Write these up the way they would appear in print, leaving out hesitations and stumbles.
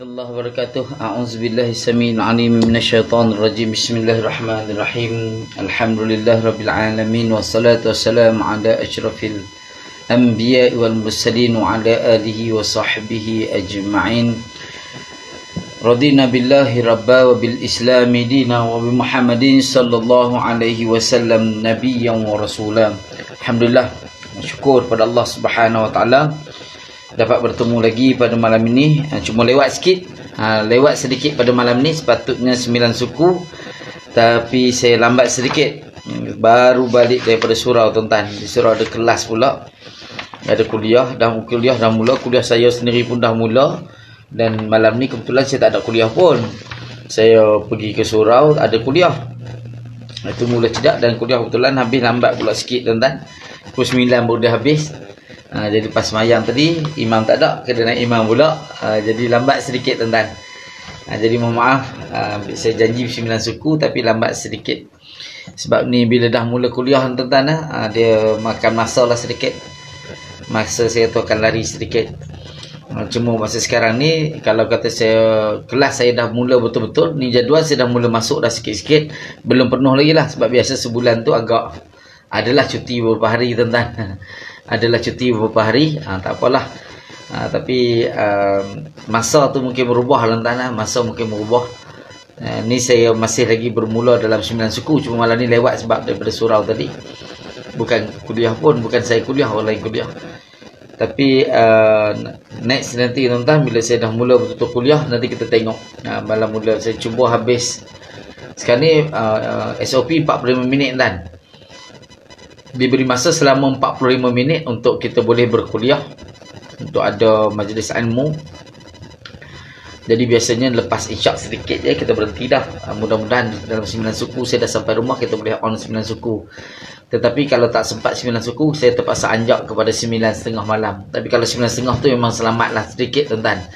warahmatullahi wabarakatuh. A'udzubillahi samiil 'aliim minasyaitonir rajim. Bismillahirrahmanirrahim. Alhamdulillahirabbil alamin wassalatu wassalamu ala asyrafil anbiya'i wal mursalin wa ala alihi wa sahbihi ajma'in. Radina billahi rabba wa bil islami dina wa bi Muhammadin sallallahu alaihi wasallam nabiyyan wa rasulan. Alhamdulillah, syukur pada Allah Subhanahu wa taala dapat bertemu lagi pada malam ini. Cuma lewat sikit, lewat sedikit pada malam ni. Sepatutnya 9 suku, tapi saya lambat sedikit. Baru balik daripada surau tuan-tuan. Di surau ada kelas pula, ada kuliah dah mula. Kuliah saya sendiri pun dah mula. Dan malam ni kebetulan saya tak ada kuliah pun. Saya pergi ke surau, ada kuliah. Itu mula cedak, dan kuliah kebetulan habis lambat pula sikit tuan-tuan. Pukul 9 baru dah habis. Jadi pas semayang tadi imam tak ada, kena naik imam pula. Jadi lambat sedikit tuan-tuan. Jadi mohon maaf, saya janji 9 suku tapi lambat sedikit. Sebab ni bila dah mula kuliah tuan-tuan, dia makan masa lah sedikit. Masa saya tu akan lari sedikit. Cuma masa sekarang ni, kalau kata saya kelas saya dah mula betul-betul, ni jadual saya dah mula masuk dah sikit-sikit. Belum penuh lagi lah, sebab biasa sebulan tu agak adalah cuti beberapa hari tuan-tuan. Adalah cuti beberapa hari, tak apalah. Tapi masa tu mungkin berubah tuan-tuan. Masa mungkin berubah. Ni saya masih lagi bermula dalam 9 suku. Cuma malam ni lewat sebab daripada surau tadi. Bukan kuliah pun, bukan saya kuliah, orang lain kuliah. Tapi next nanti tuan-tuan, bila saya dah mula betul-betul kuliah, nanti kita tengok. Malam mula saya cuba habis. Sekarang ni SOP 45 minit tuan. Diberi masa selama 45 minit untuk kita boleh berkuliah, untuk ada majlis ilmu. Jadi biasanya lepas isyak sedikit je kita berhenti dah. Mudah-mudahan dalam 9 suku saya dah sampai rumah, kita boleh on 9 suku. Tetapi kalau tak sempat 9 suku, saya terpaksa anjak kepada 9.30 malam. Tapi kalau 9.30 tu memang selamatlah sedikit tuan-tuan.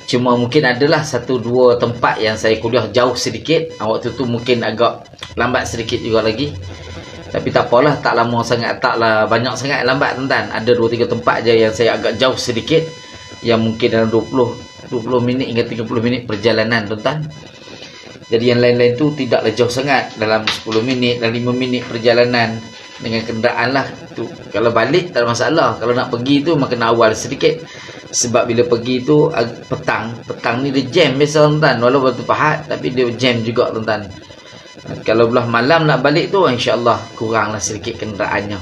Cuma mungkin adalah 1-2 tempat yang saya kuliah jauh sedikit. Waktu tu mungkin agak lambat sedikit juga lagi. Tapi tak apalah, tak lama sangat, taklah banyak sangat lambat tuan-tuan. Ada 2-3 tempat je yang saya agak jauh sedikit, yang mungkin dalam 20 minit hingga 30 minit perjalanan tuan-tuan. Jadi yang lain-lain tu tidaklah jauh sangat, dalam 10 minit dan 5 minit perjalanan dengan kenderaan lah tu. Kalau balik tak ada masalah. Kalau nak pergi tu makan awal sedikit. Sebab bila pergi tu petang ni dia jam biasa tuan-tuan. Walaupun tu pahat, tapi dia jam juga tuan-tuan. Kalau belah malam nak balik tu, insya-Allah kuranglah sedikit kenderaannya.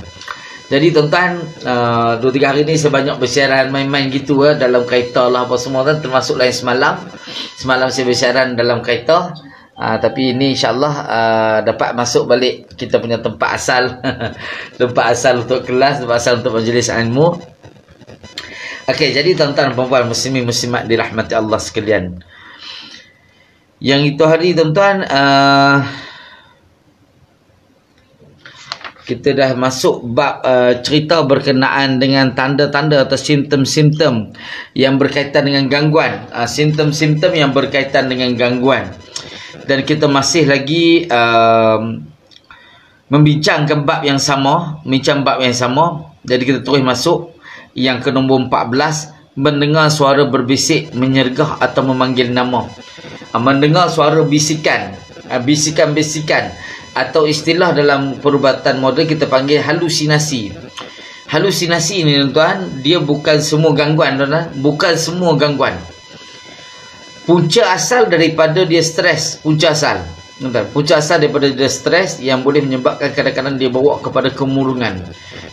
Jadi tuan-tuan, 2-3 hari ni saya banyak bersiaran main-main gitu dalam kereta lah apa semua kan, termasuklah yang semalam. Semalam saya bersiaran dalam kereta. Tapi ini insya-Allah dapat masuk balik kita punya tempat asal. Tempat asal untuk kelas, tempat asal untuk majlis ilmu. Okey, jadi tuan-tuan puan-puan muslimin muslimat dirahmati Allah sekalian. Yang itu hari tuan-tuan, kita dah masuk bab cerita berkenaan dengan tanda-tanda atau simptom-simptom yang berkaitan dengan gangguan. Simptom-simptom yang berkaitan dengan gangguan. Dan kita masih lagi membincangkan bab yang sama. Jadi kita terus masuk yang ke nombor 14. Mendengar suara berbisik, menyergah atau memanggil nama. Mendengar suara bisikan, bisikan-bisikan, atau istilah dalam perubatan moden kita panggil halusinasi. Halusinasi ni tuan-tuan, dia bukan semua gangguan tuan-tuan, bukan semua gangguan. Punca asal daripada dia stres, punca asal. Tuan-tuan, punca asal daripada dia stres yang boleh menyebabkan kadang-kadang dia bawa kepada kemurungan.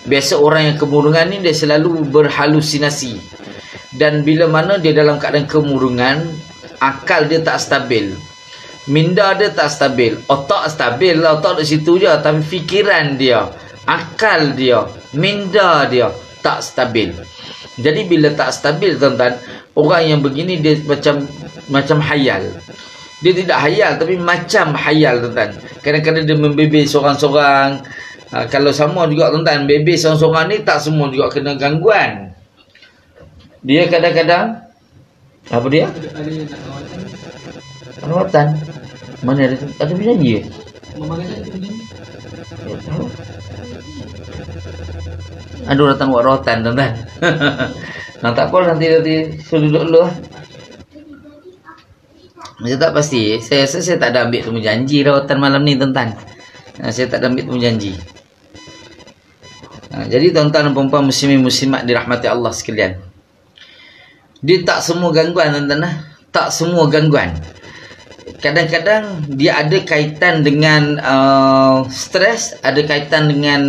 Biasa orang yang kemurungan ni dia selalu berhalusinasi. Dan bila mana dia dalam keadaan kemurungan, akal dia tak stabil. Minda dia tak stabil. Otak stabil lah, otak di situ je. Tapi fikiran dia, akal dia, minda dia tak stabil. Jadi bila tak stabil tuan-tuan, orang yang begini dia macam hayal. Dia tidak hayal tapi macam hayal tuan-tuan. Kadang-kadang dia membebel seorang-seorang. Kalau sama juga tuan-tuan, bebel seorang-seorang ni tak semua juga kena gangguan. Dia kadang-kadang apa dia? Rawatan. Mana ada penyanyi? Ada orang datang buat rawatan tuan-tuan. Tak apa, nanti suruh duduk dulu. Saya tak pasti. Saya rasa saya tak ada ambil temu janji rawatan malam ni tuan-tuan. Saya tak ada ambil temu janji. Jadi tuan-tuan dan puan-puan muslimin muslimat dirahmati Allah sekalian. Dia tak semua gangguan tuan-tuan lah. Tak semua gangguan. Kadang-kadang dia ada kaitan dengan stres, ada kaitan dengan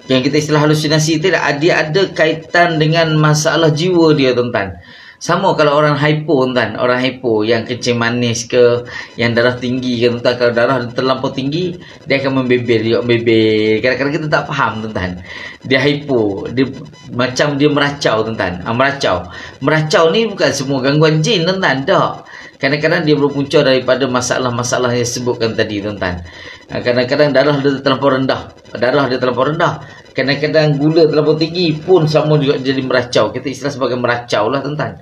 yang kita istilah halusinasi tu, dia ada kaitan dengan masalah jiwa dia tuan-tuan. Sama kalau orang hypo tuan-tuan, orang hypo yang kencing manis ke, yang darah tinggi ke tuan-tuan, kalau darah terlampau tinggi dia akan membebel juga, membebel. Kadang-kadang kita tak faham tuan-tuan. Dia hypo, dia macam dia meracau tuan-tuan. Meracau ni bukan semua gangguan jin tuan-tuan, tak. Kadang-kadang dia berpunca daripada masalah-masalah yang disebutkan tadi tuan-tuan. Kadang-kadang darah dia terlampau rendah. Kadang-kadang gula terlampau tinggi pun sama juga jadi meracau. Kita istilah sebagai meracau lah tuan-tuan.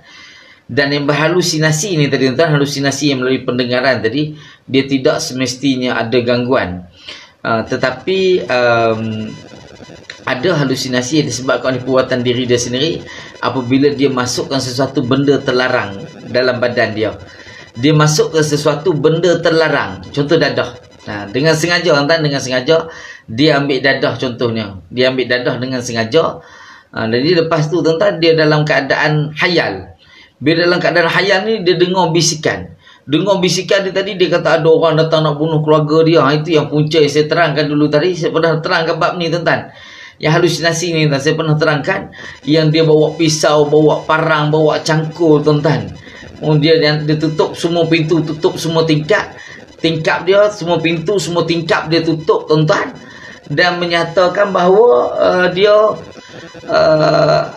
Dan yang berhalusinasi ni tadi tuan-tuan, halusinasi yang melalui pendengaran tadi, dia tidak semestinya ada gangguan. Tetapi ada halusinasi yang disebabkan oleh perbuatan diri dia sendiri apabila dia masukkan sesuatu benda terlarang dalam badan dia. Dia masuk ke sesuatu benda terlarang, contoh dadah. Dengan sengaja tuan-tuan, dengan sengaja dia ambil dadah contohnya. Dia ambil dadah dengan sengaja. Jadi lepas tu tuan-tuan, dia dalam keadaan hayal. Bila dalam keadaan hayal ni, dia dengar bisikan. Dengar bisikan dia tadi, dia kata ada orang datang nak bunuh keluarga dia. Itu yang punca yang saya terangkan dulu tadi. Saya pernah terangkan bab ni tuan-tuan. Yang halusinasi ni tuan, saya pernah terangkan. Yang dia bawa pisau, bawa parang, bawa cangkul tuan-tuan. Dia tutup semua pintu, tutup semua tingkap dia, semua pintu, semua tingkap dia tutup tuan-tuan, dan menyatakan bahawa dia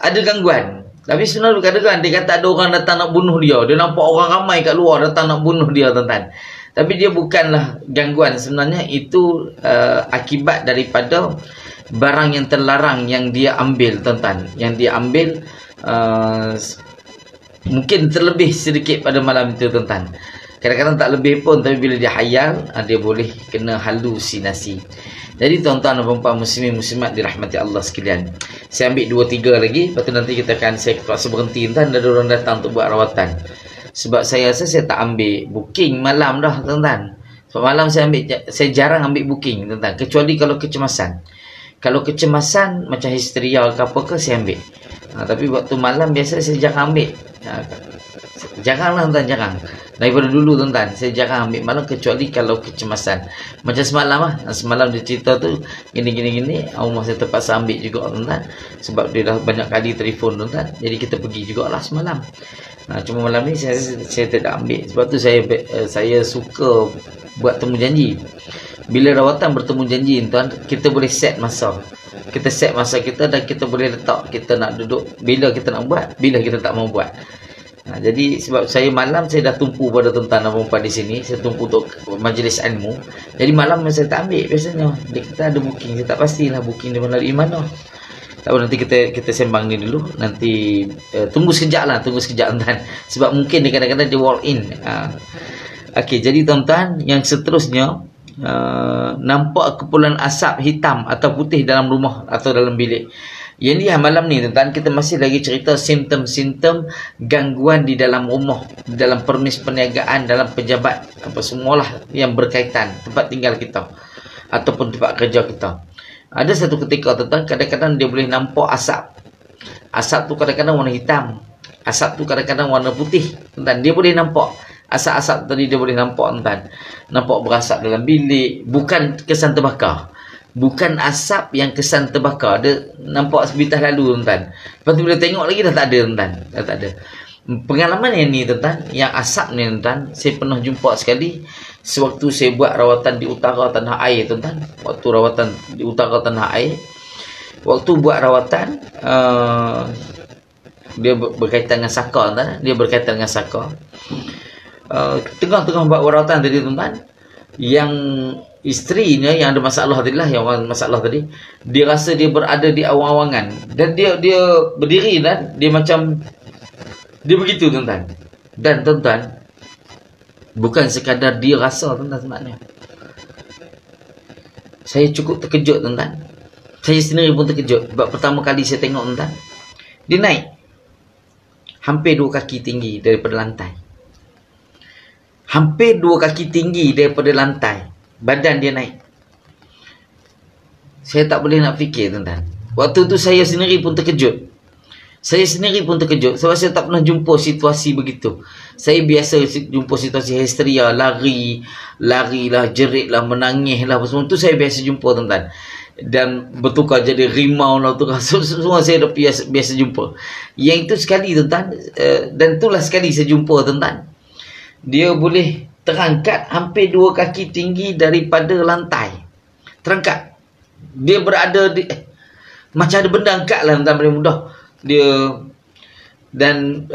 ada gangguan. Tapi sebenarnya bukan ada gangguan. Dia kata ada orang datang nak bunuh dia. Dia nampak orang ramai kat luar datang nak bunuh dia tuan-tuan. Tapi dia bukanlah gangguan. Sebenarnya itu akibat daripada barang yang terlarang yang dia ambil tuan-tuan. Yang dia ambil mungkin terlebih sedikit pada malam itu tuan-tuan. Kadang-kadang tak lebih pun, tapi bila dia hayal, dia boleh kena halusinasi. Jadi tuan-tuan dan puan-puan muslimin muslimat dirahmati Allah sekalian. Saya ambil 2-3 lagi, lepas tu nanti saya terpaksa berhenti tuan-tuan, ada orang datang untuk buat rawatan. Sebab saya rasa saya tak ambil booking malam dah tuan-tuan. Sebab malam saya jarang ambil booking tuan-tuan, kecuali kalau kecemasan. Kalau kecemasan macam histeria ke apa ke, saya ambil. Tapi waktu malam biasa saya jarang ambil. Jaranglah tuan-tuan, jarang. Daripada dulu tuan-tuan, saya jarang ambil malam kecuali kalau kecemasan. Macam semalam lah. Semalam dia cerita tu gini. Rumah saya terpaksa ambil juga tuan-tuan. Sebab dia dah banyak kali telefon tuan-tuan. Jadi kita pergi jugalah semalam. Cuma malam ni saya tidak ambil. Sebab tu saya suka buat temu janji. Bila rawatan bertemu janji tuan, kita boleh set masa. Kita set masa kita dan kita boleh letak kita nak duduk bila kita nak buat, bila kita tak mau buat. Jadi sebab saya malam saya dah tumpu pada tuan-tuan dan puan-puan di sini, saya tumpu untuk majlis ilmu. Jadi malam saya tak ambil biasanya. Kita ada booking, saya tak pastilah booking dia melalui mana. Tak apa, nanti kita sembang ni dulu. Nanti tunggu sekejap tuan-tuan. Sebab mungkin dia kadang-kadang dia walk in. Okey, jadi tuan-tuan, yang seterusnya nampak kepulan asap hitam atau putih dalam rumah atau dalam bilik. Yang ni malam ni tuan-tuan, kita masih lagi cerita simptom-simptom gangguan di dalam rumah, di dalam permis perniagaan, dalam pejabat, apa semualah yang berkaitan tempat tinggal kita ataupun tempat kerja kita. Ada satu ketika tuan-tuan, kadang-kadang dia boleh nampak asap. Asap tu kadang-kadang warna hitam, asap tu kadang-kadang warna putih tuan-tuan. Dia boleh nampak asap-asap tadi, dia boleh nampak tuan-tuan. Nampak berasap dalam bilik, bukan kesan terbakar. Bukan asap yang kesan terbakar. Dia nampak sebitas lalu tuan-tuan. Lepas tu bila tengok lagi dah tak ada tuan-tuan. Dah tak ada. Pengalaman yang ni tuan-tuan, yang asap ni tuan-tuan, saya pernah jumpa sekali sewaktu saya buat rawatan di utara tanah air tuan-tuan. Waktu rawatan di utara tanah air, waktu buat rawatan dia berkaitan dengan saka tuan-tuan. Dia berkaitan dengan saka. Tengah-tengah buat rawatan tadi tuan-tuan, yang isterinya yang ada masalah tadi lah, yang orang masalah tadi, dia rasa dia berada di awang-awangan dan dia berdiri dan dia macam dia begitu tuan-tuan. Dan tuan-tuan, bukan sekadar dia rasa tuan-tuan, sebenarnya saya cukup terkejut tuan-tuan. Saya sendiri pun terkejut sebab pertama kali saya tengok tuan-tuan, dia naik hampir 2 kaki tinggi daripada lantai. hampir 2 kaki tinggi daripada lantai. Badan dia naik. Saya tak boleh nak fikir, tuan-tuan. Waktu tu saya sendiri pun terkejut. Sebab saya tak pernah jumpa situasi begitu. Saya biasa jumpa situasi histeria, larilah, jeritlah, menangislah, semua tu saya biasa jumpa, tuan-tuan. Dan bertukar jadi rimau lah, semua saya dah biasa jumpa. Yang itu sekali, tuan-tuan, dan itulah sekali saya jumpa, tuan-tuan. Dia boleh terangkat hampir 2 kaki tinggi daripada lantai. Terangkat. Dia berada di macam ada benda angkat lah, tuan-tuan, paling mudah. Dia dan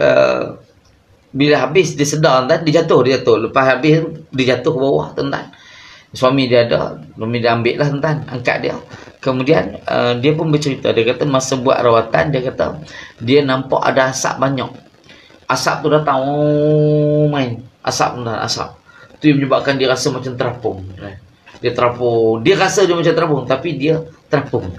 bila habis dia sedar, tuan, dia jatuh. Lepas habis dia jatuh ke bawah, tuan. Suami dia ambil lah, tuan, angkat dia. Kemudian dia pun bercerita, dia kata masa buat rawatan, dia kata dia nampak ada asap banyak. Asap tu datang, main asap, tuan, asap tu yang menyebabkan dia rasa macam terapung. Dia terapung, dia rasa dia macam terapung, tapi dia terapung.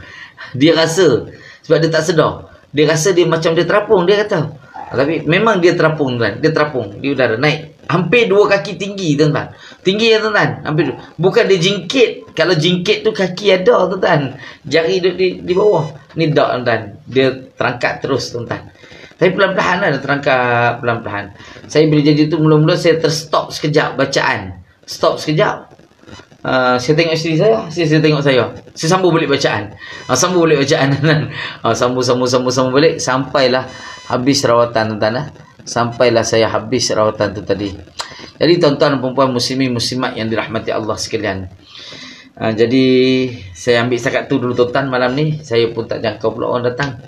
Dia rasa, sebab dia tak sedar, dia rasa dia macam dia terapung, dia kata. Tapi memang dia terapung, tuan. Dia terapung di udara, naik hampir 2 kaki tinggi, tuan. Tinggi ya, tuan. Hampir. Bukan dia jingkit. Kalau jingkit tu kaki ada, tuan. Jari di bawah. Ni tak, tuan. Dia terangkat terus, tuan. Tapi pelan-pelan lah, dia terangkat pelan-pelan. Saya bila jadi tu, mula-mula saya terstop sekejap bacaan. Stop sekejap. Saya tengok isteri saya, saya tengok saya. Saya sambung balik bacaan. Sambung balik bacaan. Sambung balik sampailah habis rawatan, tuan-tuan. Sampailah saya habis rawatan tu tadi. Jadi tuan-tuan dan puan-puan muslimin muslimat yang dirahmati Allah sekalian. Jadi saya ambil setakat tu dulu, tuan-tuan, malam ni. Saya pun tak jangka pula orang datang.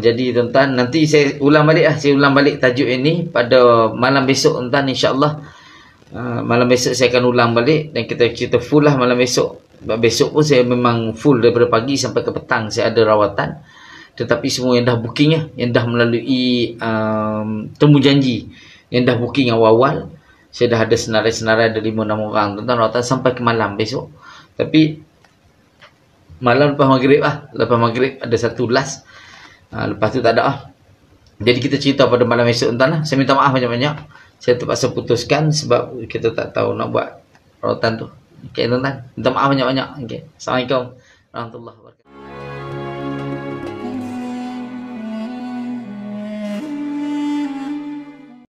Jadi tuan-tuan, nanti saya ulang balik lah. Saya ulang balik tajuk ini pada malam besok, tuan-tuan, insya-Allah. Malam besok saya akan ulang balik dan kita cerita full lah malam besok. Besok pun saya memang full daripada pagi sampai ke petang saya ada rawatan. Tetapi semua yang dah booking lah, yang dah melalui temu janji, yang dah booking awal-awal, saya dah ada senarai-senarai, ada 5-6 orang, tuan-tuan, rawatan sampai ke malam besok. Tapi malam lepas maghrib lah, lepas maghrib ada satu last, lepas tu tak ada lah. Jadi kita cerita pada malam esok, tuan-tuan lah. Saya minta maaf banyak-banyak, saya terpaksa putuskan sebab kita tak tahu nak buat rawatan tu. Okay, tuan-tuan, minta maaf banyak-banyak. Okay. Assalamualaikum warahmatullahi wabarakatuh.